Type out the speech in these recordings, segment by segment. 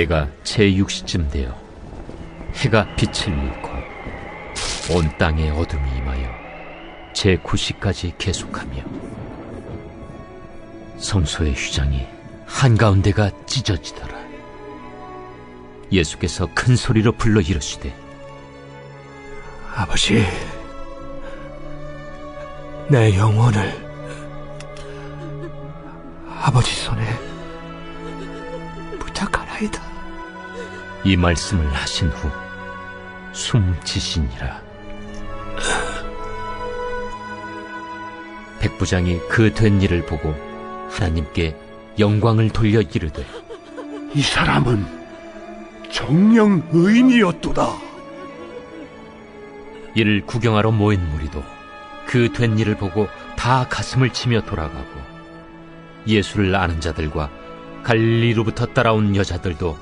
때가 제6시쯤 되어 해가 빛을 잃고 온 땅에 어둠이 임하여 제9시까지 계속하며 성소의 휘장이 한가운데가 찢어지더라. 예수께서 큰 소리로 불러 이르시되, 아버지, 내 영혼을 아버지 손에 부탁하나이다. 이 말씀을 하신 후 숨지시니라. 백부장이 그 된 일을 보고 하나님께 영광을 돌려 이르되, 이 사람은 정령 의인이었도다. 이를 구경하러 모인 무리도 그 된 일을 보고 다 가슴을 치며 돌아가고, 예수를 아는 자들과 갈릴리로부터 따라온 여자들도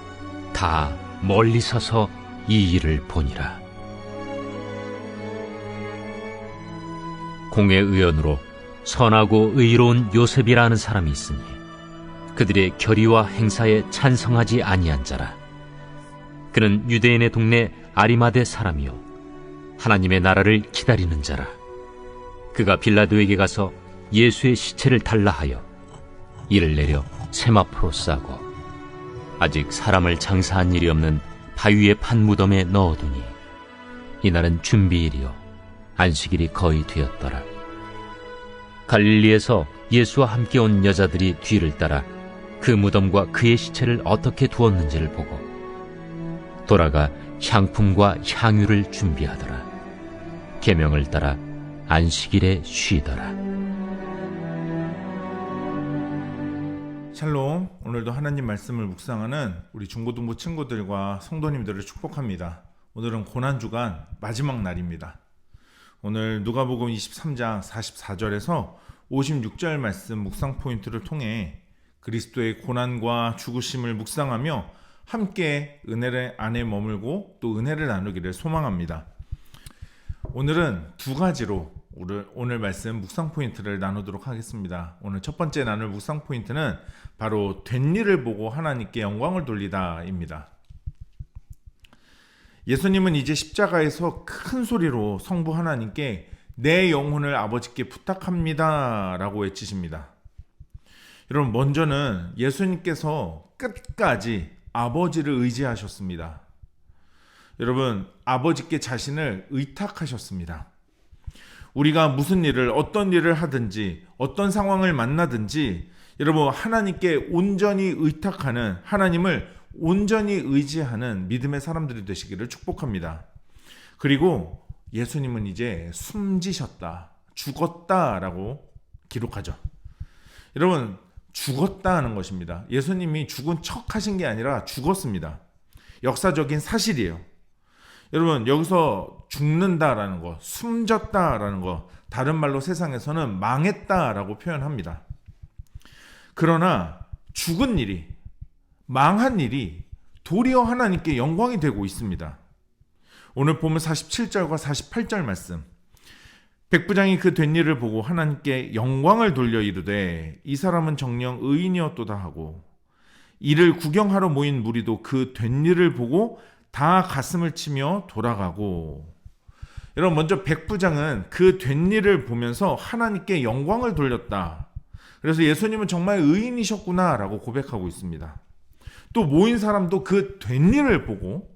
다 멀리 서서 이 일을 보니라. 공회 의원으로 선하고 의로운 요셉이라는 사람이 있으니 그들의 결의와 행사에 찬성하지 아니한 자라. 그는 유대인의 동네 아리마대 사람이요 하나님의 나라를 기다리는 자라. 그가 빌라도에게 가서 예수의 시체를 달라 하여 이를 내려 세마포로 싸고 아직 사람을 장사한 일이 없는 바위의 판무덤에 넣어두니 이날은 준비일이요 안식일이 거의 되었더라. 갈릴리에서 예수와 함께 온 여자들이 뒤를 따라 그 무덤과 그의 시체를 어떻게 두었는지를 보고 돌아가 향품과 향유를 준비하더라. 계명을 따라 안식일에 쉬더라. 샬롬, 오늘도 하나님 말씀을 묵상하는 우리 중고등부 친구들과 성도님들을 축복합니다. 오늘은 고난주간 마지막 날입니다. 오늘 누가복음 23장 44절에서 56절 말씀 묵상 포인트를 통해 그리스도의 고난과 죽으심을 묵상하며 함께 은혜 안에 머물고 또 은혜를 나누기를 소망합니다. 오늘은 두 가지로 오늘 말씀 묵상 포인트를 나누도록 하겠습니다. 오늘 첫 번째 나눌 묵상 포인트는 바로 된 일을 보고 하나님께 영광을 돌리다입니다. 예수님은 이제 십자가에서 큰 소리로 성부 하나님께 내 영혼을 아버지께 부탁합니다 라고 외치십니다. 여러분, 먼저는 예수님께서 끝까지 아버지를 의지하셨습니다. 여러분, 아버지께 자신을 의탁하셨습니다. 우리가 무슨 일을, 어떤 일을 하든지, 어떤 상황을 만나든지 여러분, 하나님께 온전히 의탁하는, 하나님을 온전히 의지하는 믿음의 사람들이 되시기를 축복합니다. 그리고 예수님은 이제 숨지셨다, 죽었다라고 기록하죠. 여러분, 죽었다 하는 것입니다. 예수님이 죽은 척 하신 게 아니라 죽었습니다. 역사적인 사실이에요. 여러분, 여기서 죽는다라는 거, 숨졌다라는 거, 다른 말로 세상에서는 망했다라고 표현합니다. 그러나 죽은 일이, 망한 일이 도리어 하나님께 영광이 되고 있습니다. 오늘 보면 47절과 48절 말씀, 백부장이 그 된 일을 보고 하나님께 영광을 돌려 이르되 이 사람은 정녕 의인이었도다 하고, 이를 구경하러 모인 무리도 그 된 일을 보고 다 가슴을 치며 돌아가고. 여러분, 먼저 백부장은 그 된 일을 보면서 하나님께 영광을 돌렸다. 그래서 예수님은 정말 의인이셨구나 라고 고백하고 있습니다. 또 모인 사람도 그 된 일을 보고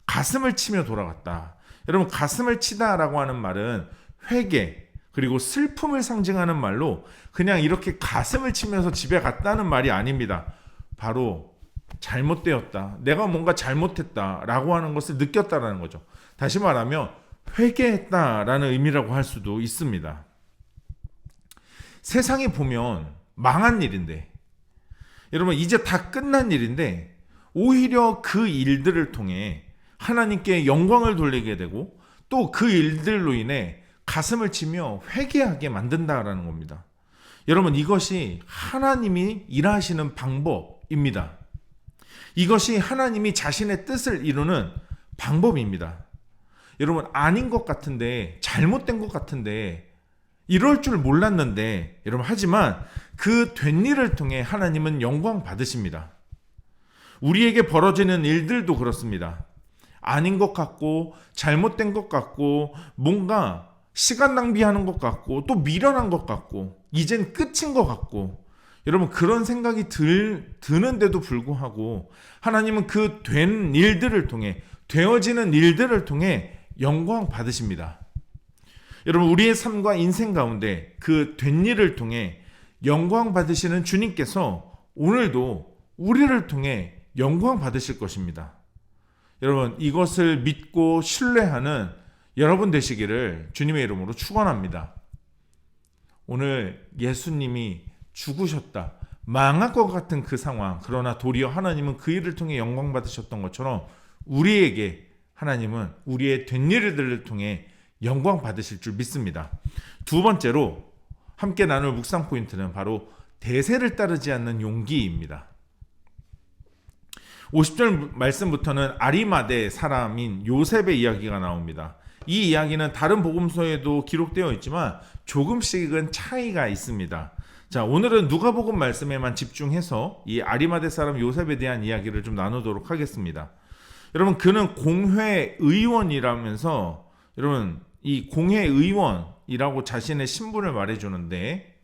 가슴을 치며 돌아갔다. 여러분, 가슴을 치다 라고 하는 말은 회개 그리고 슬픔을 상징하는 말로 그냥 이렇게 가슴을 치면서 집에 갔다는 말이 아닙니다. 바로 잘못되었다, 내가 뭔가 잘못했다 라고 하는 것을 느꼈다라는 거죠. 다시 말하면 회개했다라는 의미라고 할 수도 있습니다. 세상에 보면 망한 일인데, 여러분, 이제 다 끝난 일인데 오히려 그 일들을 통해 하나님께 영광을 돌리게 되고 또 그 일들로 인해 가슴을 치며 회개하게 만든다라는 겁니다. 여러분, 이것이 하나님이 일하시는 방법입니다. 이것이 하나님이 자신의 뜻을 이루는 방법입니다. 여러분, 아닌 것 같은데, 잘못된 것 같은데, 이럴 줄 몰랐는데, 여러분, 하지만 그 된 일을 통해 하나님은 영광 받으십니다. 우리에게 벌어지는 일들도 그렇습니다. 아닌 것 같고 잘못된 것 같고 뭔가 시간 낭비하는 것 같고 또 미련한 것 같고 이젠 끝인 것 같고 여러분 그런 생각이 드는데도 불구하고 하나님은 그 된 일들을 통해 되어지는 일들을 통해 영광 받으십니다. 여러분 우리의 삶과 인생 가운데 그 된 일을 통해 영광 받으시는 주님께서 오늘도 우리를 통해 영광 받으실 것입니다. 여러분 이것을 믿고 신뢰하는 여러분 되시기를 주님의 이름으로 축원합니다. 오늘 예수님이 죽으셨다, 망할 것 같은 그 상황, 그러나 도리어 하나님은 그 일을 통해 영광 받으셨던 것처럼 우리에게 하나님은 우리의 된 일들을 통해 영광 받으실 줄 믿습니다. 두 번째로 함께 나눌 묵상 포인트는 바로 대세를 따르지 않는 용기입니다. 50절 말씀부터는 아리마대 사람인 요셉의 이야기가 나옵니다. 이 이야기는 다른 복음서에도 기록되어 있지만 조금씩은 차이가 있습니다. 자, 오늘은 누가복음 말씀에만 집중해서 이 아리마대 사람 요셉에 대한 이야기를 좀 나누도록 하겠습니다. 여러분 그는 공회의원이라면서 여러분 이 공회의원이라고 자신의 신분을 말해주는데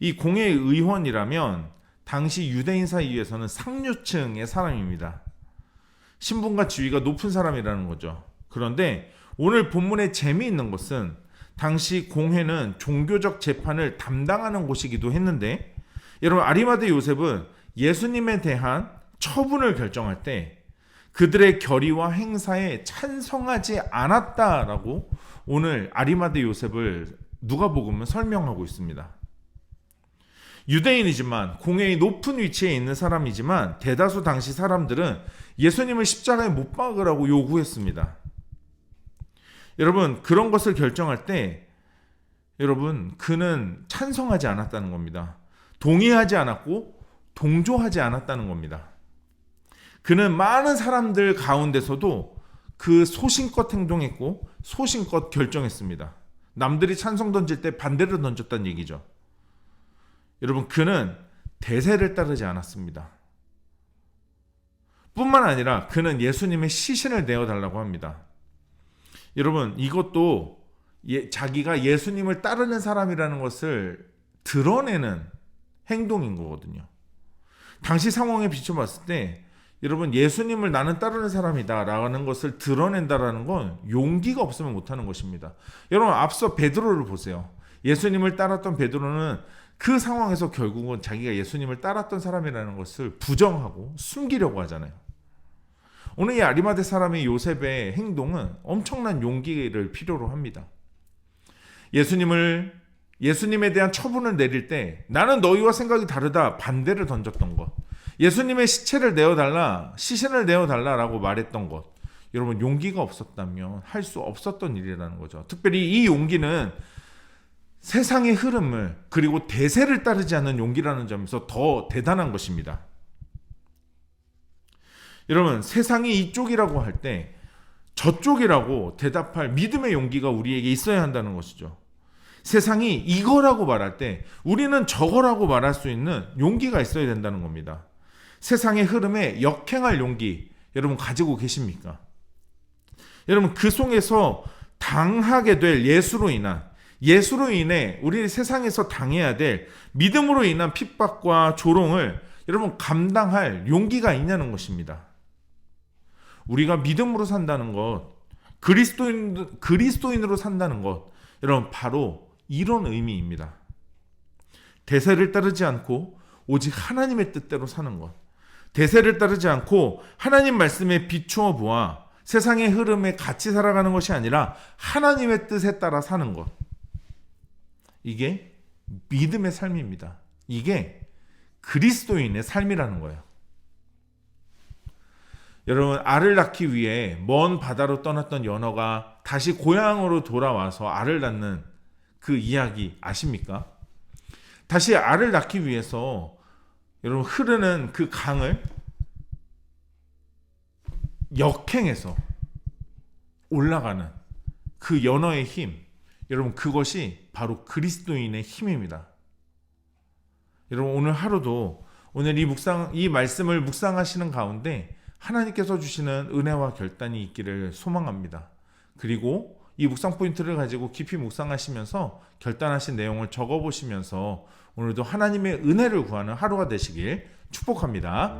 이 공회의원이라면 당시 유대인 사이에서는 상류층의 사람입니다. 신분과 지위가 높은 사람이라는 거죠. 그런데 오늘 본문의 재미있는 것은 당시 공회는 종교적 재판을 담당하는 곳이기도 했는데 여러분 아리마대 요셉은 예수님에 대한 처분을 결정할 때 그들의 결의와 행사에 찬성하지 않았다라고 오늘 아리마대 요셉을 누가복음은 설명하고 있습니다. 유대인이지만 공회의 높은 위치에 있는 사람이지만 대다수 당시 사람들은 예수님을 십자가에 못 박으라고 요구했습니다. 여러분 그런 것을 결정할 때 여러분 그는 찬성하지 않았다는 겁니다. 동의하지 않았고 동조하지 않았다는 겁니다. 그는 많은 사람들 가운데서도 그 소신껏 행동했고 소신껏 결정했습니다. 남들이 찬성 던질 때 반대로 던졌다는 얘기죠. 여러분 그는 대세를 따르지 않았습니다. 뿐만 아니라 그는 예수님의 시신을 내어달라고 합니다. 여러분 이것도 자기가 예수님을 따르는 사람이라는 것을 드러내는 행동인 거거든요. 당시 상황에 비춰봤을 때 여러분 예수님을 나는 따르는 사람이다 라는 것을 드러낸다라는 건 용기가 없으면 못하는 것입니다. 여러분 앞서 베드로를 보세요. 예수님을 따랐던 베드로는 그 상황에서 결국은 자기가 예수님을 따랐던 사람이라는 것을 부정하고 숨기려고 하잖아요. 오늘 이 아리마대 사람의 요셉의 행동은 엄청난 용기를 필요로 합니다. 예수님에 대한 처분을 내릴 때 나는 너희와 생각이 다르다 반대를 던졌던 것, 예수님의 시신을 내어달라라고 말했던 것, 여러분 용기가 없었다면 할 수 없었던 일이라는 거죠. 특별히 이 용기는 세상의 흐름을 그리고 대세를 따르지 않는 용기라는 점에서 더 대단한 것입니다. 여러분 세상이 이쪽이라고 할 때 저쪽이라고 대답할 믿음의 용기가 우리에게 있어야 한다는 것이죠. 세상이 이거라고 말할 때 우리는 저거라고 말할 수 있는 용기가 있어야 된다는 겁니다. 세상의 흐름에 역행할 용기 여러분 가지고 계십니까? 여러분 그 속에서 당하게 될 예수로 인해 우리 세상에서 당해야 될 믿음으로 인한 핍박과 조롱을 여러분 감당할 용기가 있냐는 것입니다. 우리가 믿음으로 산다는 것, 그리스도인으로 산다는 것, 여러분 바로 이런 의미입니다. 대세를 따르지 않고 오직 하나님의 뜻대로 사는 것, 대세를 따르지 않고 하나님 말씀에 비추어 보아 세상의 흐름에 같이 살아가는 것이 아니라 하나님의 뜻에 따라 사는 것, 이게 믿음의 삶입니다. 이게 그리스도인의 삶이라는 거예요. 여러분 알을 낳기 위해 먼 바다로 떠났던 연어가 다시 고향으로 돌아와서 알을 낳는 그 이야기 아십니까? 다시 알을 낳기 위해서 여러분 흐르는 그 강을 역행해서 올라가는 그 연어의 힘, 여러분 그것이 바로 그리스도인의 힘입니다. 여러분 오늘 하루도 오늘 이 말씀을 묵상하시는 가운데 하나님께서 주시는 은혜와 결단이 있기를 소망합니다. 그리고 이 묵상 포인트를 가지고 깊이 묵상하시면서 결단하신 내용을 적어보시면서 오늘도 하나님의 은혜를 구하는 하루가 되시길 축복합니다.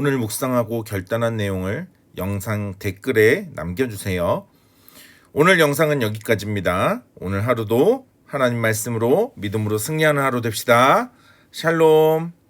오늘 묵상하고 결단한 내용을 영상 댓글에 남겨주세요. 오늘 영상은 여기까지입니다. 오늘 하루도 하나님 말씀으로 믿음으로 승리하는 하루 됩시다. 샬롬.